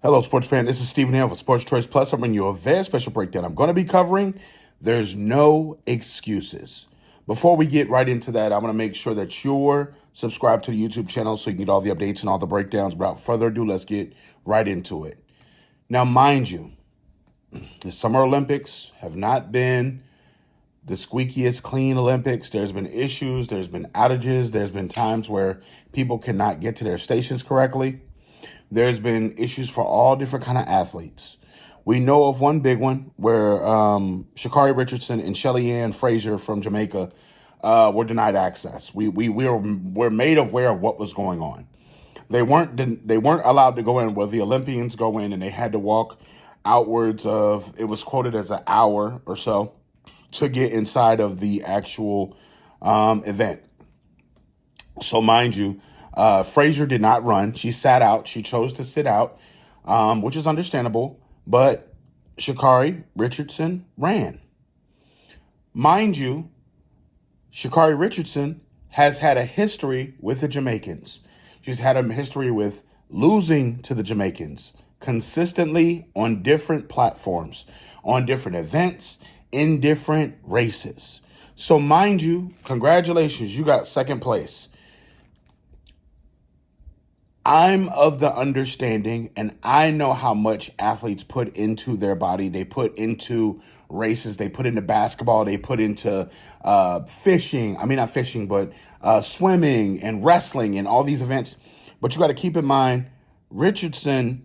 Hello, sports fan. This is Stephen Hale with Sports Choice Plus. I'm bringing you a very special breakdown. I'm going to be covering There's No Excuses. Before we get right into that, I want to make sure that you're subscribed to the YouTube channel so you can get all the updates and all the breakdowns. Without further ado, let's get right into it. Now, mind you, the Summer Olympics have not been the squeakiest clean Olympics. There's been issues, there's been outages, there's been times where people cannot get to their stations correctly. There's been issues for all different kind of athletes. We know of one big one where Sha'Carri Richardson and Shelly-Ann Fraser from Jamaica were denied access. We're made aware of what was going on. They weren't allowed to go in where the Olympians go in, and they had to walk outwards of, it was quoted as an hour or so to get inside of the actual event. So mind you, Fraser did not run. She sat out. She chose to sit out, which is understandable. But Sha'Carri Richardson ran. Mind you, Sha'Carri Richardson has had a history with the Jamaicans. She's had a history with losing to the Jamaicans consistently on different platforms, on different events, in different races. So mind you, congratulations, you got second place. I'm of the understanding, and I know how much athletes put into their body. They put into races. They put into basketball. They put into fishing. I mean, not fishing, but swimming and wrestling and all these events. But you got to keep in mind, Richardson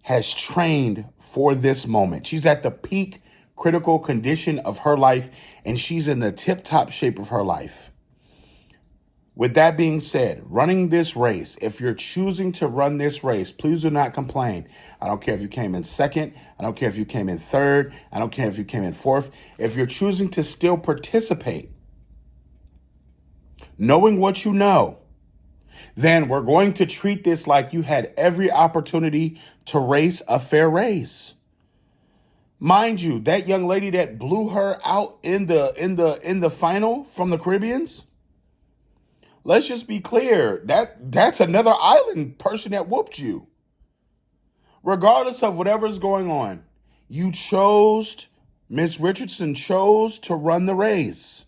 has trained for this moment. She's at the peak critical condition of her life, and she's in the tip-top shape of her life. With that being said, running this race, if you're choosing to run this race, please do not complain. I don't care if you came in second. I don't care if you came in third. I don't care if you came in fourth. If you're choosing to still participate, knowing what you know, then we're going to treat this like you had every opportunity to race a fair race. Mind you, that young lady that blew her out in the final from the Caribbeans, let's just be clear, that's another island person that whooped you. Regardless of whatever's going on, Miss Richardson chose to run the race.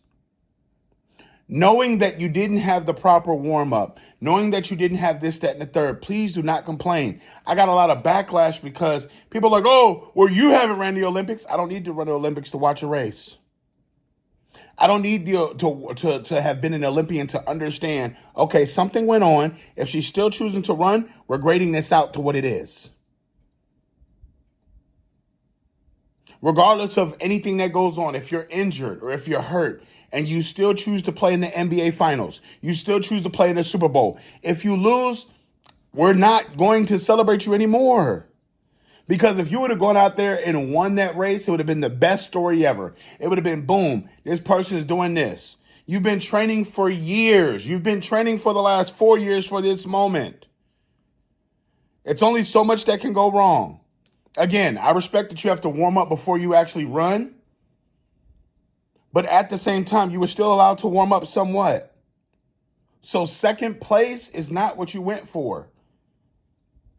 Knowing that you didn't have the proper warm-up, knowing that you didn't have this, that, and the third, please do not complain. I got a lot of backlash because people are like, oh, well, you haven't ran the Olympics. I don't need to run the Olympics to watch a race. I don't need to have been an Olympian to understand, okay, something went on. If she's still choosing to run, we're grading this out to what it is. Regardless of anything that goes on, if you're injured or if you're hurt and you still choose to play in the NBA Finals, you still choose to play in the Super Bowl, if you lose, we're not going to celebrate you anymore. Because if you would have gone out there and won that race, it would have been the best story ever. It would have been, boom, this person is doing this. You've been training for years. You've been training for the last 4 years for this moment. It's only so much that can go wrong. Again, I respect that you have to warm up before you actually run. But at the same time, you were still allowed to warm up somewhat. So second place is not what you went for.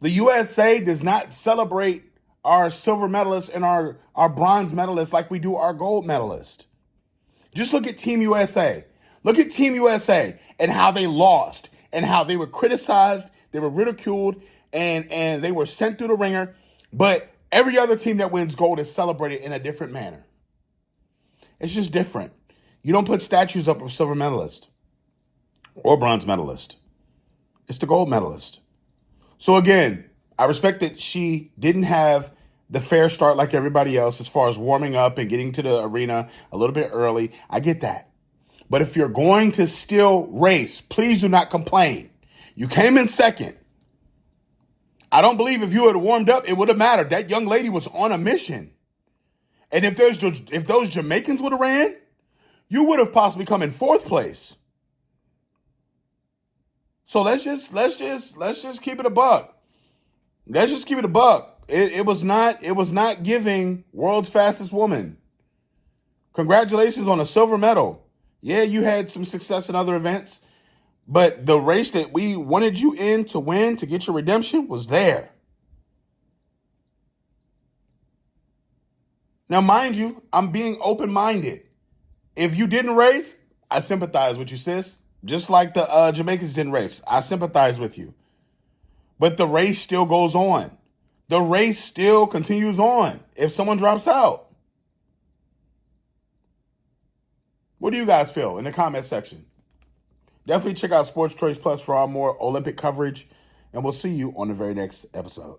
The USA does not celebrate our silver medalists and our bronze medalists like we do our gold medalist. Just look at Team USA. Look at Team USA and how they lost and how they were criticized, they were ridiculed, and they were sent through the ringer. But every other team that wins gold is celebrated in a different manner. It's just different. You don't put statues up of silver medalist or bronze medalist. It's the gold medalist. So again, I respect that she didn't have the fair start like everybody else as far as warming up and getting to the arena a little bit early. I get that. But if you're going to still race, please do not complain. You came in second. I don't believe if you had warmed up, it would have mattered. That young lady was on a mission. And if those Jamaicans would have ran, you would have possibly come in fourth place. So let's just keep it a buck. Let's just keep it a buck. It was not giving world's fastest woman. Congratulations on a silver medal. Yeah, you had some success in other events, but the race that we wanted you in to win, to get your redemption, was there. Now, mind you, I'm being open-minded. If you didn't race, I sympathize with you, sis. Just like the Jamaicans didn't race. I sympathize with you. But the race still goes on. The race still continues on if someone drops out. What do you guys feel in the comment section? Definitely check out Sports Choice Plus for our more Olympic coverage. And we'll see you on the very next episode.